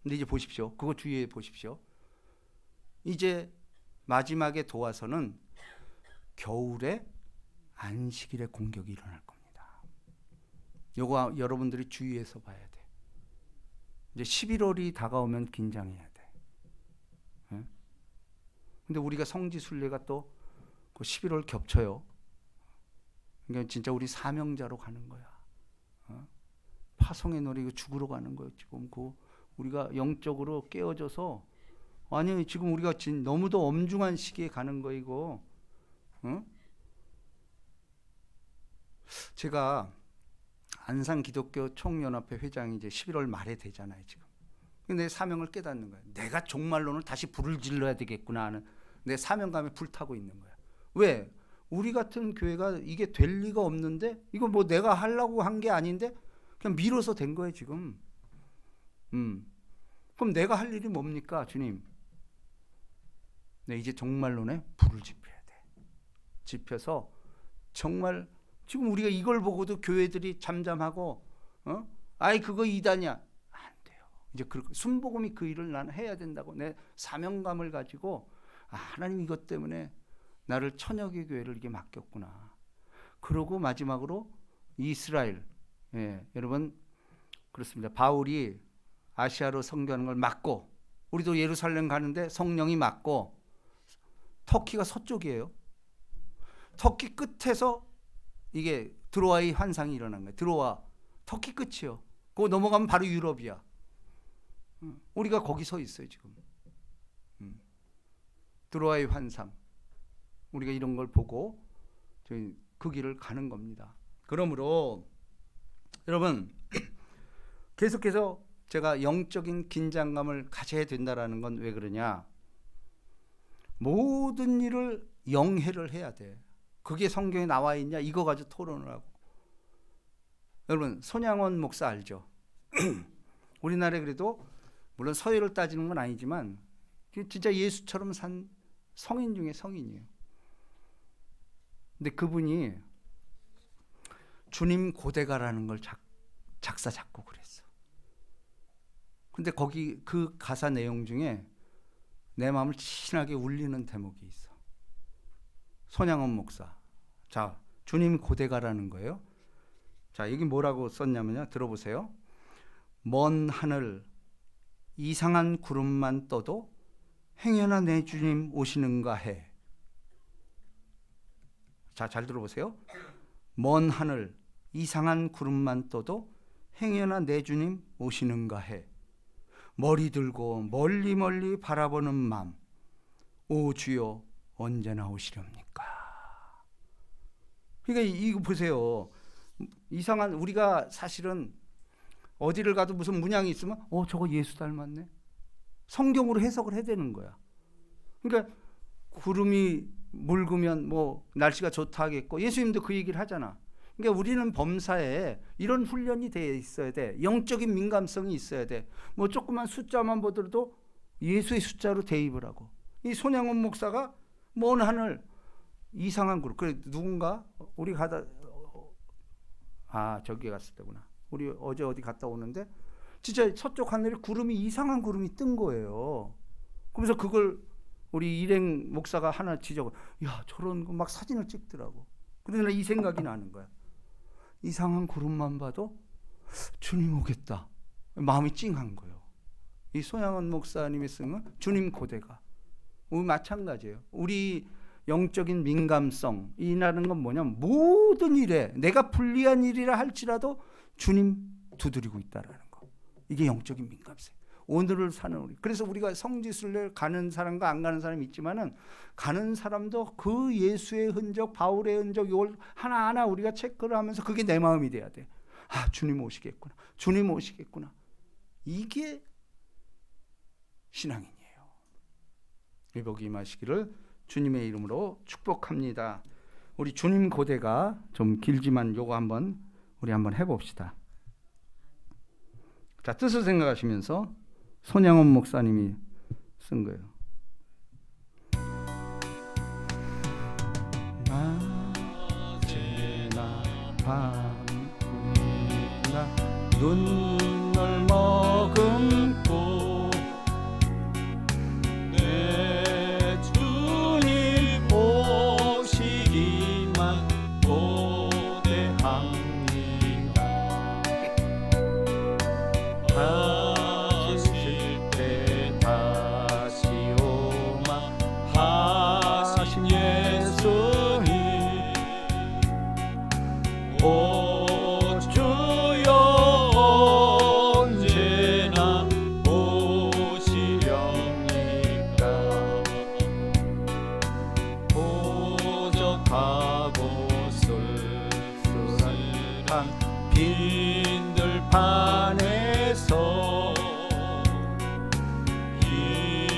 근데 이제 보십시오. 그거 주의해 보십시오. 이제 마지막에 도와서는 겨울에 안식일에 공격이 일어날 겁니다. 요거 여러분들이 주의해서 봐야 돼. 이제 11월이 다가오면 긴장해야 돼. 예? 근데 우리가 성지순례가 또 그 11월 겹쳐요. 그러니까 진짜 우리 사명자로 가는 거야. 파송의 놀이 죽으러 가는 거예요. 지금 그 우리가 영적으로 깨어져서 아니 지금 우리가 너무도 엄중한 시기에 가는 거 이거. 제가 안산 기독교 총연합회 회장이 이제 11월 말에 되잖아요 지금. 근데 내 사명을 깨닫는 거야. 내가 종말론을 다시 불을 질러야 되겠구나 하는 내 사명감에 불타고 있는 거야. 왜? 우리 같은 교회가 이게 될 리가 없는데 이거 뭐 내가 하려고 한 게 아닌데 그냥 미뤄서 된 거예요 지금. 그럼 내가 할 일이 뭡니까 주님? 네, 이제 종말론에 불을 지펴야 돼. 지펴서 정말 지금 우리가 이걸 보고도 교회들이 잠잠하고 아이 그거 이단이야. 안 돼요. 이제 순복음이 그 일을 나는 해야 된다고 내 사명감을 가지고 하나님 이것 때문에 나를 천여개 교회를 이게 맡겼구나. 그러고 마지막으로 이스라엘. 예, 여러분 그렇습니다. 바울이 아시아로 선교하는 걸 막고 우리도 예루살렘 가는데 성령이 막고 터키가 서쪽이에요. 터키 끝에서 이게 드로아의 환상이 일어난 거예요. 드로아 터키 끝이요. 그거 넘어가면 바로 유럽이야. 우리가 거기 서 있어요 지금. 드로아의 환상. 우리가 이런 걸 보고 저희 그 길을 가는 겁니다. 그러므로 여러분 계속해서 제가 영적인 긴장감을 가져야 된다라는 건 왜 그러냐? 모든 일을 영해를 해야 돼. 그게 성경에 나와 있냐? 이거 가지고 토론을 하고. 여러분 손양원 목사 알죠? 우리나라에 그래도 물론 서열을 따지는 건 아니지만 진짜 예수처럼 산 성인 중에 성인이에요. 근데 그분이 주님 고대가라는 걸 작사 작곡을 했어. 근데 거기 그 가사 내용 중에 내 마음을 친하게 울리는 대목이 있어. 손양원 목사. 자, 주님 고대가라는 거예요. 자, 여기 뭐라고 썼냐면요. 들어보세요. 먼 하늘 이상한 구름만 떠도 행여나 내 주님 오시는가 해. 자, 잘 들어보세요. 먼 하늘 이상한 구름만 떠도 행여나 내 주님 오시는가 해. 머리 들고 멀리 멀리 바라보는 맘. 오 주여 언제나 오시렵니까? 그러니까 이거 보세요. 이상한 우리가 사실은 어디를 가도 무슨 문양이 있으면 저거 예수 닮았네. 성경으로 해석을 해야 되는 거야. 그러니까 구름이 묽으면 뭐 날씨가 좋다 하겠고 예수님도 그 얘기를 하잖아. 그러니까 우리는 범사에 이런 훈련이 돼 있어야 돼. 영적인 민감성이 있어야 돼. 뭐 조그만 숫자만 보더라도 예수의 숫자로 대입을 하고. 이 손양원 목사가 먼 하늘 이상한 그룹. 그래 누군가 우리 가다 저기 갔을 때구나. 우리 어제 어디 갔다 오는데 진짜 서쪽 하늘에 구름이 이상한 구름이 뜬 거예요. 그래서 그걸 우리 일행 목사가 하나 지적을. 야 저런 거 막 사진을 찍더라고. 그래서 이 생각이 나는 거야. 이상한 구름만 봐도 주님 오겠다. 마음이 찡한 거예요. 이 손양원 목사님이 쓴 주님 고대가. 우리 마찬가지예요. 우리 영적인 민감성 이라는 건 뭐냐면 모든 일에 내가 불리한 일이라 할지라도 주님 두드리고 있다라는 거. 이게 영적인 민감성. 오늘을 사는 우리. 그래서 우리가 성지순례를 가는 사람과 안 가는 사람이 있지만은 가는 사람도 그 예수의 흔적, 바울의 흔적 이걸 하나하나 우리가 체크를 하면서 그게 내 마음이 돼야 돼. 주님 오시겠구나. 주님 오시겠구나. 이게 신앙인이에요. 회복이 임하시기를 주님의 이름으로 축복합니다. 우리 주님 고대가 좀 길지만 요거 우리 한번 해봅시다. 자, 뜻을 생각하시면서 손양원 목사님이 쓴 거예요. 낮에나 밤이나 눈을 머금고 내 주님 보시기만 고대합니다. 하실 때 다시 오마 하신 예수님 오 주여 언제나 오시렵니까. 오적하고 쓸쓸한 빈들판에서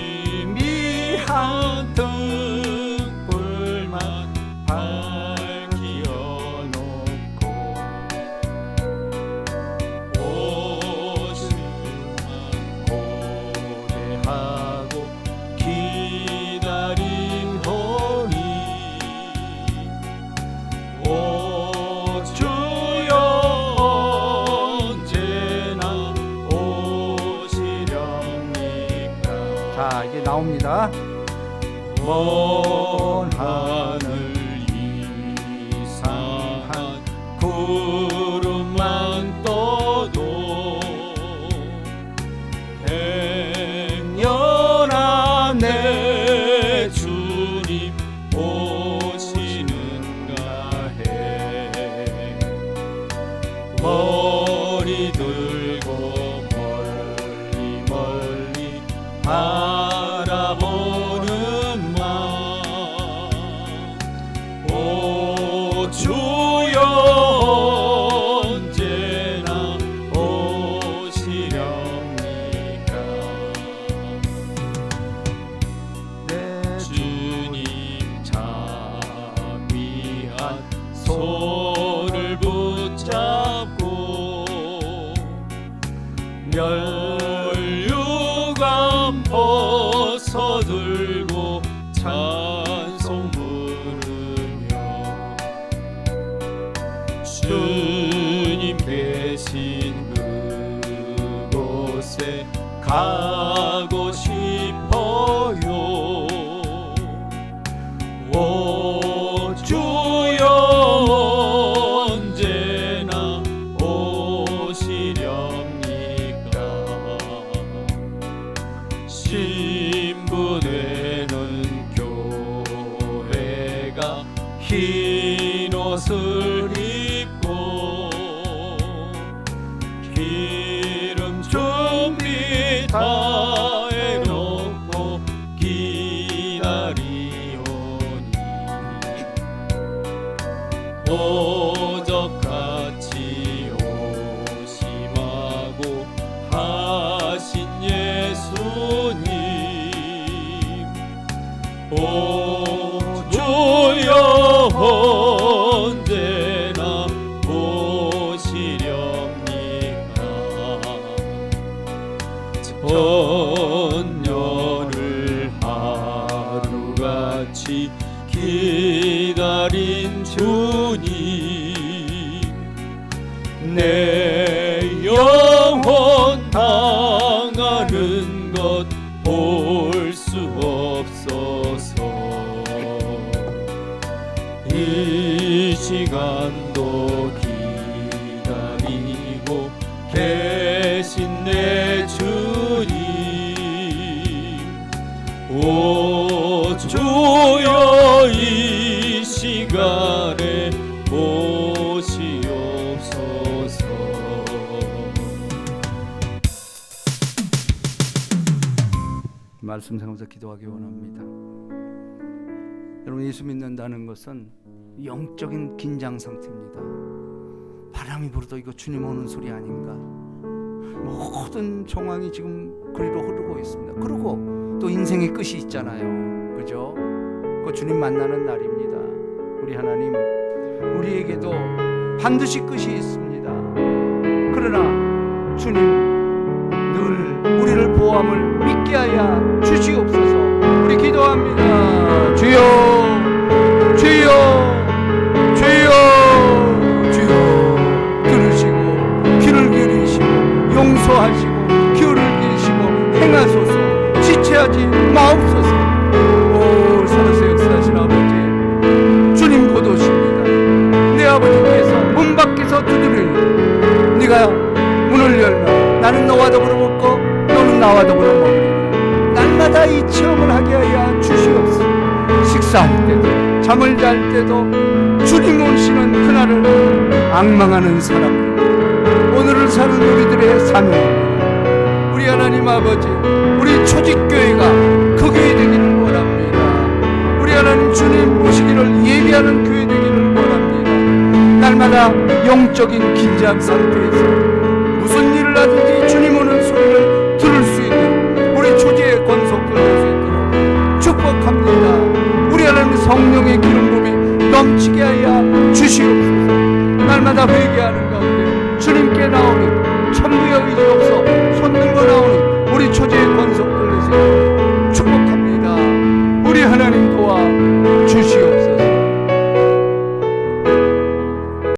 희미한 등불만 밝히어 놓고 오실만 고대하고 기다림보니 오 주여 언제나 오시렵니까. 자, 이제 나옵니다. 먼 하늘 이상한 구름만 떠도 행여나 내 주님 오시는가 해. 머리 들고 멀리 멀리 바라보는 마 오 주여 언제나 오시렵니까. 내 주님 자비한 손을 붙잡고 멸류관 벗어들고 찬송 부르며 주님 계신 그곳에 가고 싶어요. 오 주여 언제나 오시렵니까. 신부되는 교회가 흰 옷을 입고 기름 준비 다 해놓고 기다리오니 오적같이 오심하고 하신 예수님 오 주여 언제나 오시렵니까. 전열을 하루같이 기다린 주님 내 영혼 당하는 것 볼 수 없어서 이 시간도 기다리고 계신 내 주님 오 주여 이 시간에 오시옵소서. 말씀 생각해서 기도하기 원합니다. 여러분, 예수 믿는다는 것은 영적인 긴장 상태입니다. 바람이 불어도 이거 주님 오는 소리 아닌가. 모든 정황이 지금 그리로 흐르고 있습니다. 그리고 또 인생의 끝이 있잖아요. 그죠? 그 주님 만나는 날입니다. 우리 하나님, 우리에게도 반드시 끝이 있습니다. 그러나 주님 늘 우리를 보호함을 믿게 하여 주시옵소서. 우리 기도합니다. 주여, 주여, 주여, 주여, 들으시고 귀를 기울이시고 용서하시고 기울을 기시고 행하소서. 지체하지 마옵소서. 오, 살아서 역사하신 아버지, 주님 곧 오십니다. 내 아버지께서 문 밖에서 두드리니 네가 문을 열면 나는 너와 더불어 먹고 너는 나와 더불어 먹으리라. 날마다 이 체험을 하게 하여 주시옵소서. 식사할 때도 잠을 잘 때도 주님 오시는 그날을 앙망하는 사람들, 오늘을 사는 우리들의 사명입니다. 우리 하나님 아버지, 우리 초직교회가 그 교회 되기를 원합니다. 우리 하나님 주님 오시기를 예비하는 교회 되기를 원합니다. 날마다 영적인 긴장 상태에서 무슨 일을 하든지 주님 오는 소리를 들을 수 있는 우리 초지의 권속들 할 수 있도록 축복합니다. 우리 하나님 성령의 기름 부음이 넘치게 하여 주시옵소서. 날마다 회개하는 가운데 주님께 나오는 천부의 의지 없어 손 들고 나오는 우리 초지의 권속들 할 수 있도록 축복합니다. 우리 하나님 도와